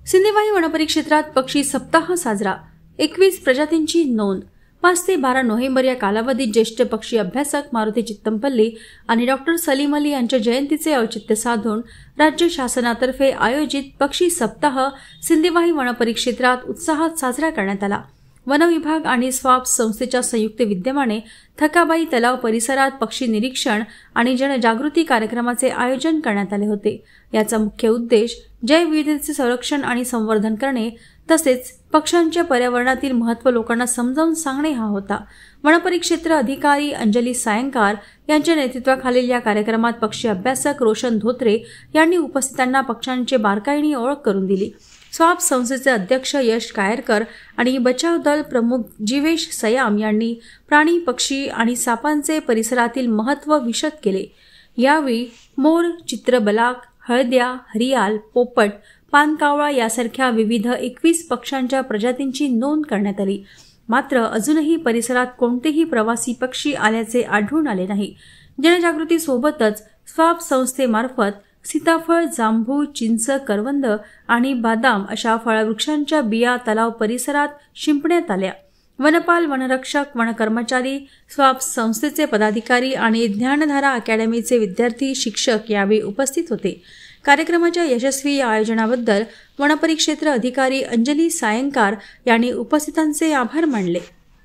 सिंदेवाही वनपरिक्षेत्रात पक्षी सप्ताह साजरा, 21 प्रजातींची नोंद। 5 ते 12 नोव्हेंबर या कालावधीत ज्येष्ठ पक्षी अभ्यासक मारुती चित्तमपल्ली आणि डॉक्टर सलीम अली यांच्या जयंतीचे औचित्य साधून राज्य शासनातर्फे आयोजित पक्षी सप्ताह सिंदेवाही वनपरिक्षेत्रात उत्साहात साजरा करण्यात आला। वन विभाग आणि स्वाप संस्थेच्या संयुक्त विद्यमाने थकाबाई तलाव परिसरात पक्षी निरीक्षण आणि जनजागृती कार्यक्रमाचे आयोजन करण्यात आले होते। याचा मुख्य उद्देश जैवविविधतेचे संरक्षण आणि संवर्धन करणे तसेच पक्ष्यांच्या पर्यावरणातील महत्त्व लोकांना समजावून सांगणे हा होता। वनपरिक्षेत्र अधिकारी अंजली सायंकार यांच्या नेतृत्वाखालील या कार्यक्रमात पक्षी अभ्यासक रोशन धोत्रे यांनी उपस्थितांना पक्ष्यांची बारकाईने ओळख करून दिली। स्वाप संस्थेचे अध्यक्ष यश कायरकर आणि बचाव दल प्रमुख जीवेश सयाम यांनी प्राणी, पक्षी आणि सापांचे परिसरातील महत्त्व विशद केले। यावेळी मोर, चित्रबलाक, हळद्या, हरियाल, पोपट, पानकावळा यासारख्या विविध 21 पक्ष्यांच्या प्रजातींची नोंद करण्यात आली। मात्र अजूनही परिसरात कोणतेही प्रवासी पक्षी आल्याचे आढळून आले नाही। जनजागृती सोबतच स्वाप संस्थेमार्फत सीताफळ, जांभूळ, चिंच, करवंद आणि बदाम अशा फळवृक्षांच्या बिया तलाव परिसरात शिंपण्यात आल्या। वनपाल, वनरक्षक, वनकर्मचारी, स्वाप संस्थेचे पदाधिकारी आणि ज्ञानधारा अकॅडमीचे विद्यार्थी, शिक्षक यावेळी उपस्थित होते। कार्यक्रमाच्या यशस्वी आयोजनाबद्दल वनपरिक्षेत्र अधिकारी अंजली सायंकार यांनी उपस्थितांचे आभार मानले।